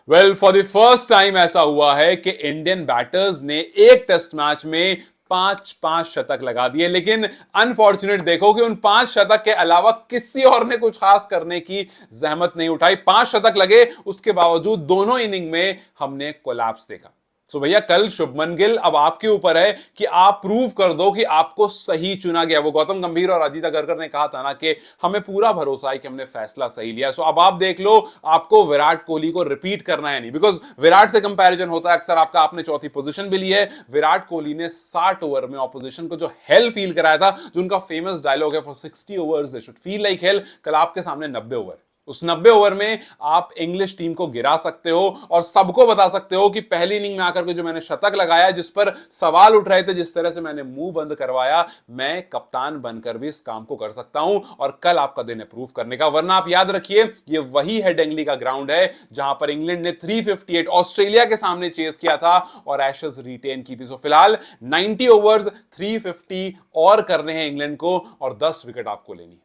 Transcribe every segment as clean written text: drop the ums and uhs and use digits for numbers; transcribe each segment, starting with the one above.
Well for the first time ऐसा हुआ है कि इंडियन बैटर्स ने एक टेस्ट मैच में पांच पांच शतक लगा दिए, लेकिन अनफॉर्चुनेट देखो कि उन पांच शतक के अलावा किसी और ने कुछ खास करने की जहमत नहीं उठाई। पांच शतक लगे, उसके बावजूद दोनों इनिंग में हमने कोलैप्स देखा। सो भैया कल शुभमन गिल, अब आपके ऊपर है कि आप प्रूव कर दो कि आपको सही चुना गया। वो गौतम गंभीर और अजीत अगरकर ने कहा था ना कि हमें पूरा भरोसा है कि हमने फैसला सही लिया। सो अब आप देख लो, आपको विराट कोहली को रिपीट करना है नहीं, बिकॉज विराट से कंपैरिजन होता है अक्सर आपका। आपने चौथी पोजीशन भी ली है। विराट कोहली ने 60 ओवर में ऑपोजिशन को जो हेल फील कराया था, जो उनका फेमस डायलॉग है, for 60 overs they should feel like hell, कल आपके सामने 90 ओवर। उस 90 ओवर में आप इंग्लिश टीम को गिरा सकते हो और सबको बता सकते हो कि पहली इनिंग में आकर के जो मैंने शतक लगाया, जिस पर सवाल उठ रहे थे, जिस तरह से मैंने मुंह बंद करवाया, मैं कप्तान बनकर भी इस काम को कर सकता हूं। और कल आपका दिन है प्रूव करने का। वरना आप याद रखिए, ये वही है डेंगली का ग्राउंड है जहां पर इंग्लैंड ने 358 ऑस्ट्रेलिया के सामने चेस किया था और एशेज रिटेन की थी। सो फिलहाल 90 ओवर्स 350 और करने हैं इंग्लैंड को और 10 विकेट आपको लेनी।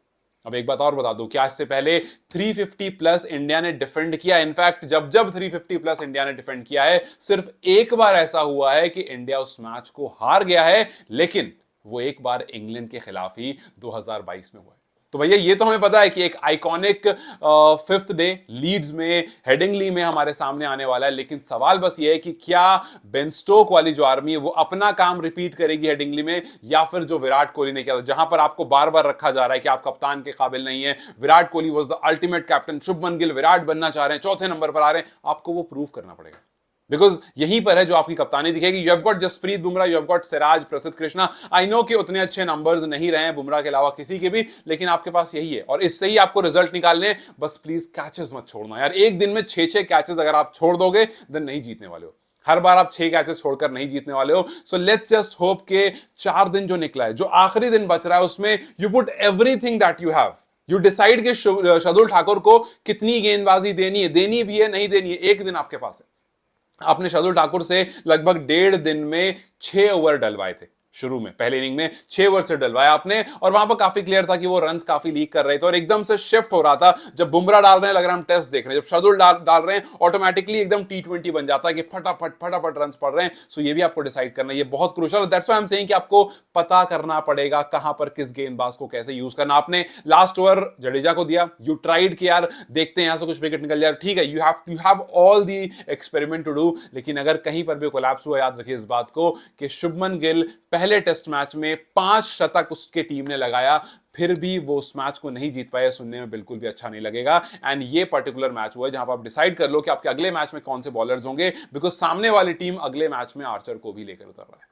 अब एक बात और बता दूं, क्या इससे पहले 350 प्लस इंडिया ने डिफेंड किया? इनफैक्ट जब जब 350 प्लस इंडिया ने डिफेंड किया है, सिर्फ एक बार ऐसा हुआ है कि इंडिया उस मैच को हार गया है, लेकिन वो एक बार इंग्लैंड के खिलाफ ही 2022 में हुआ है। तो भैया ये तो हमें पता है कि एक आइकॉनिक फिफ्थ डे लीड्स में, हेडिंगली में हमारे सामने आने वाला है, लेकिन सवाल बस ये है कि क्या बेन स्टोक वाली जो आर्मी है वो अपना काम रिपीट करेगी हेडिंगली में, या फिर जो विराट कोहली ने किया था, जहां पर आपको बार बार रखा जा रहा है कि आप कप्तान के काबिल नहीं है, Virat Kohli was the ultimate captain, Shubman Gill Virat बनना चाह रहे हैं, चौथे नंबर पर आ रहे हैं, आपको वो प्रूव करना पड़ेगा। बिकॉज यहीं पर है जो आपकी कप्तानी दिखेगी। You have got Jasprit Bumrah, you have got Siraj, Prasidh Krishna. I know कि उतने अच्छे नंबर्स नहीं रहे हैं बुमराह के अलावा किसी के भी, लेकिन आपके पास यही है और इससे ही आपको रिजल्ट निकालने। बस प्लीज कैचेस मत छोड़ना यार। एक दिन में 6-6 कैचेस अगर आप छोड़ दोगे देन नहीं जीतने वाले हो। हर बार आप 6 कैचेस छोड़कर नहीं जीतने वाले हो। सो लेट्स जस्ट होप के 4 दिन जो निकला है, जो आखिरी दिन बच रहा है, उसमें you put everything that you have. You decide कि शार्दुल ठाकुर को कितनी गेंदबाजी देनी भी है, नहीं देनी है। एक दिन आपके पास है। आपने शार्दुल ठाकुर से लगभग 1.5 दिन में 6 ओवर डलवाए थे। शुरू में पहले इनिंग में 6 ओवर से डलवाया आपने, और वहां पर काफी क्लियर था कि वो रन्स काफी लीक कर रहे थे और एकदम से शिफ्ट हो रहा था। जब बुमराह डाल रहे हैं लग रहा है हम टेस्ट देख रहे हैं, जब शार्दुल डाल रहे हैं ऑटोमेटिकली एकदम T20 बन जाता है कि फटाफट फटाफट रन्स पड़ रहे हैं। सो ये भी आपको डिसाइड करना है, ये बहुत crucial. That's why I am saying कि आपको पता करना पड़ेगा कहां पर किस गेंदबाज को कैसे यूज करना। आपने लास्ट ओवर जडेजा को दिया, यू ट्राइड कि यार देखते हैं यहां से कुछ विकेट निकल जाए, ठीक है, you have all the experiment to do. लेकिन अगर कहीं पर भी कोलैप्स हुआ, याद रखिए इस बात को कि शुभमन गिल पहले टेस्ट मैच में 5 शतक उसके टीम ने लगाया, फिर भी वो उस मैच को नहीं जीत पाए। सुनने में बिल्कुल भी अच्छा नहीं लगेगा। एंड ये पर्टिकुलर मैच हुआ है जहां पर आप डिसाइड कर लो कि आपके अगले मैच में कौन से बॉलर्स होंगे, बिकॉज सामने वाली टीम अगले मैच में आर्चर को भी लेकर उतर रहा है।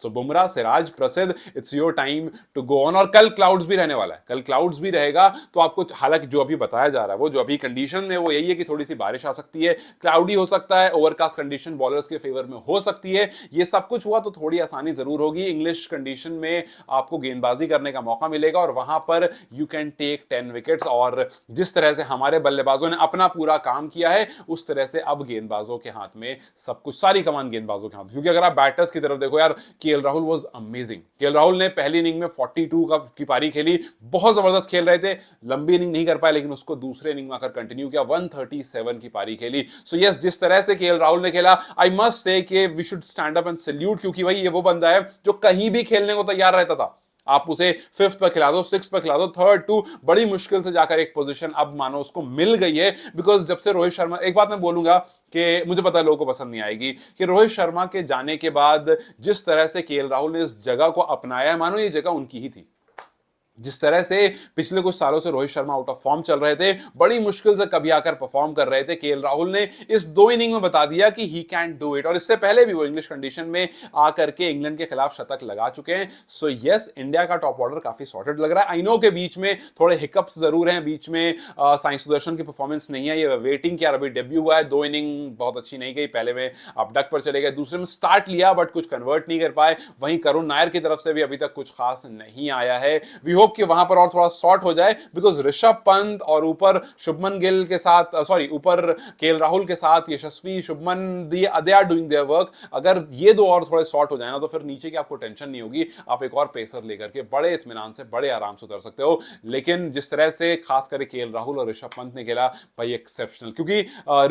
सो Bumrah, Siraj, Prasidh, it's your time to go on. और कल क्लाउड्स भी रहने वाला है, कल क्लाउड्स भी रहेगा। तो आपको, हालांकि जो अभी बताया जा रहा है, वो जो अभी कंडीशन है वो यही है कि थोड़ी सी बारिश आ सकती है, क्लाउडी हो सकता है, ओवरकास्ट कंडीशन बॉलर्स के फेवर में हो सकती है। ये सब कुछ हुआ तो थोड़ी आसानी जरूर होगी। इंग्लिश कंडीशन में आपको गेंदबाजी करने का मौका मिलेगा और वहां पर यू कैन टेक 10 विकेट्स। और जिस तरह से हमारे बल्लेबाजों ने अपना पूरा काम किया है, उस तरह से अब गेंदबाजों के हाथ में सब कुछ, सारी कमान गेंदबाजों के हाथ। क्योंकि अगर आप बैटर्स की तरफ देखो यार, KL Rahul was amazing. KL Rahul ने पहली इनिंग में 42 की पारी खेली, बहुत जबरदस्त खेल रहे थे। लंबी इनिंग नहीं कर पाए, लेकिन उसको दूसरे इनिंग में आकर कंटिन्यू किया, 137 की पारी खेली। सो यस, जिस तरह से केएल राहुल ने खेला, आई मस्ट से कि we should stand up and salute. क्योंकि भाई ये वो बंदा है जो कहीं भी खेलने को तैयार रहता था। आप उसे 5th पर खिला दो, 6th पर खिला दो, 3rd टू बड़ी मुश्किल से जाकर एक पोजीशन अब मानो उसको मिल गई है। बिकॉज जब से रोहित शर्मा, एक बात मैं बोलूंगा कि मुझे पता है लोगों को पसंद नहीं आएगी, कि रोहित शर्मा के जाने के बाद जिस तरह से केएल राहुल ने इस जगह को अपनाया है, मानो ये जगह उनकी ही थी। जिस तरह से पिछले कुछ सालों से Rohit Sharma out of form चल रहे थे, बड़ी मुश्किल से कभी आकर परफॉर्म कर रहे थे, केएल राहुल ने इस 2 इनिंग में बता दिया कि ही कैन डू इट। और इससे पहले भी वो इंग्लिश कंडीशन में आकर के इंग्लैंड के खिलाफ शतक लगा चुके हैं। सो यस, इंडिया का टॉप ऑर्डर काफी सॉर्टेड लग रहा है। आई नो के बीच में थोड़े हिकअप्स जरूर हैं, बीच में साई सुदर्शन की परफॉर्मेंस नहीं है, ये वेटिंग की, अभी डेब्यू हुआ है, 2 इनिंग बहुत अच्छी नहीं गई। पहले में आप डक पर चले गए, दूसरे में स्टार्ट लिया बट कुछ कन्वर्ट नहीं कर पाए। वहीं करुण नायर की तरफ से भी अभी तक कुछ खास नहीं आया है। वी होप होप कि वहां पर और थोड़ा सॉर्ट हो जाए, बिकॉज ऋषभ पंत और ऊपर शुभमन गिल के साथ, सॉरी ऊपर केएल राहुल के साथ Yashasvi, Shubman, they are doing their work. अगर ये दो और थोड़े सॉर्ट हो जाए ना तो फिर नीचे की आपको टेंशन नहीं होगी, आप एक और पेसर लेकर के बड़े इत्मीनान से, बड़े आराम से उतर सकते हो। लेकिन जिस तरह से खास करके केएल राहुल और ऋषभ पंत ने खेला भाई, एक्सेप्शनल। क्योंकि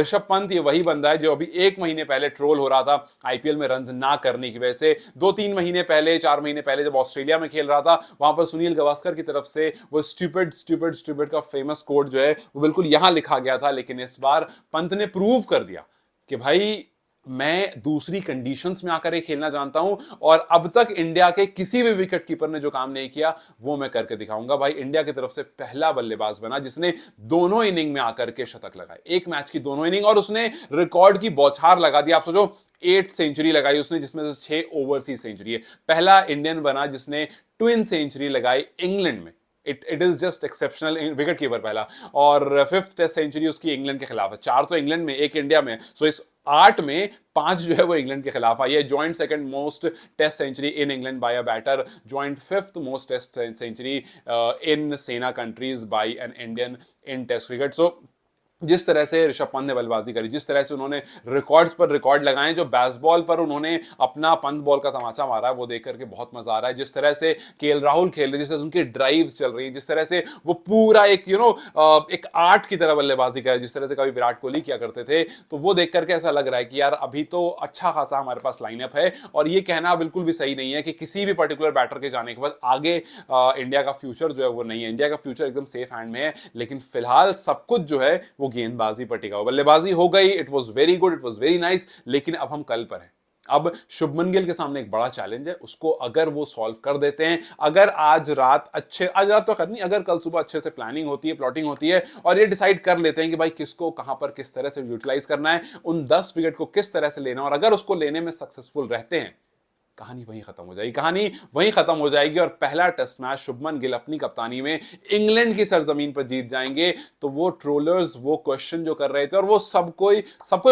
ऋषभ पंत ये वही बंदा है जो अभी 1 महीने पहले ट्रोल हो रहा था आईपीएल में रन ना करने की वजह से। 2-3 महीने पहले, 4 महीने पहले जब ऑस्ट्रेलिया में खेल रहा था, वहां पर सुनील गावस्कर की तरफ से वो स्टूपिड स्टूपिड स्टूपिड का फेमस कोड जो है वो बिल्कुल यहां लिखा गया था। लेकिन इस बार पंत ने प्रूव कर दिया कि भाई मैं दूसरी कंडीशंस में आकर खेलना जानता हूं, और अब तक इंडिया के किसी भी विकेट कीपर ने जो काम नहीं किया वो मैं करके दिखाऊंगा। भाई इंडिया की तरफ से पहला बल्लेबाज बना जिसने दोनों इनिंग में आकर के शतक लगाए, एक मैच की दोनों इनिंग, और उसने रिकॉर्ड की बौछार लगा दी। आप सोचो, 8 सेंचुरी लगाई उसने, जिसमें से 6 ओवरसीज सेंचुरी है। पहला इंडियन बना जिसने ट्विन सेंचुरी लगाई इंग्लैंड में। It is just exceptional. Wicket keeper पहला, और 5th टेस्ट सेंचुरी उसकी इंग्लैंड के खिलाफ है। 4 तो इंग्लैंड में, 1 इंडिया में। सो इस 8 में 5 जो है वो इंग्लैंड के खिलाफ आई है। Joint second most test century in England by a batter, joint 5th most test century in SENA countries by an Indian in test cricket. So जिस तरह से ऋषभ पंत ने बल्लेबाजी करी, जिस तरह से उन्होंने रिकॉर्ड्स पर रिकॉर्ड लगाए, जो बेसबॉल पर उन्होंने अपना पंत बॉल का तमाचा मारा है, वो देख करके बहुत मजा आ रहा है। जिस तरह से केएल राहुल खेल रहे, जिस तरह से उनकी ड्राइव्स चल रही हैं, जिस तरह से वो पूरा एक एक आर्ट की तरह बल्लेबाजी कर, जिस तरह से कभी विराट कोहली किया करते थे, तो वो देख करके ऐसा लग रहा है कि यार अभी तो अच्छा खासा हमारे पास लाइनअप है। और ये कहना बिल्कुल भी सही नहीं है कि किसी भी पर्टिकुलर बैटर के जाने के बाद आगे इंडिया का फ्यूचर जो है वो नहीं है। इंडिया का फ्यूचर एकदम सेफ हैंड में है। लेकिन फिलहाल सब कुछ जो है वो गेंदबाजी पर टिका हुआ। बल्लेबाजी हो गई, it was very good, it was very nice. लेकिन अब हम कल पर हैं। अब शुभमन गिल के सामने एक बड़ा चैलेंज है, उसको अगर वो सॉल्व कर देते हैं, अगर आज रात तो करनी, अगर कल सुबह अच्छे से प्लानिंग होती है, प्लॉटिंग होती है, और ये डिसाइड कर लेते हैं कि भाई किसको कहां पर किस तरह से यूटिलाइज करना है, उन 10 विकेट को किस तरह से लेना, और अगर उसको लेने में सक्सेसफुल रहते हैं, कहानी वहीं खत्म हो जाएगी। कहानी वहीं खत्म हो जाएगी और पहला टेस्ट मैच शुभमन गिल अपनी कप्तानी में इंग्लैंड की सरजमीन पर जीत जाएंगे। तो वो ट्रोलर्स वो क्वेश्चन जो कर रहे थे, और वो सब कोई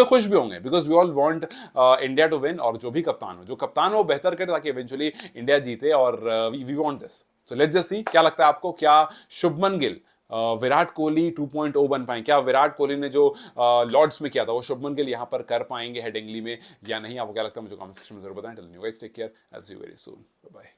खुश भी होंगे, because we all want India to win. और जो भी कप्तान हो बेहतर करे ताकि इवेंचुअली इंडिया जीते, और we want this. So let's just see, क्या लगता है आपको, क्या शुभमन गिल विराट कोहली 2.0 बन पाए? क्या विराट कोहली ने जो लॉर्ड्स में किया था वो शुभमन गिल यहां पर कर पाएंगे हेडिंगली में या नहीं? आपको क्या लगता है मुझे कमेंट सेक्शन में जरूर बताएं। Tell me guys, take care, I will see you very soon, bye bye.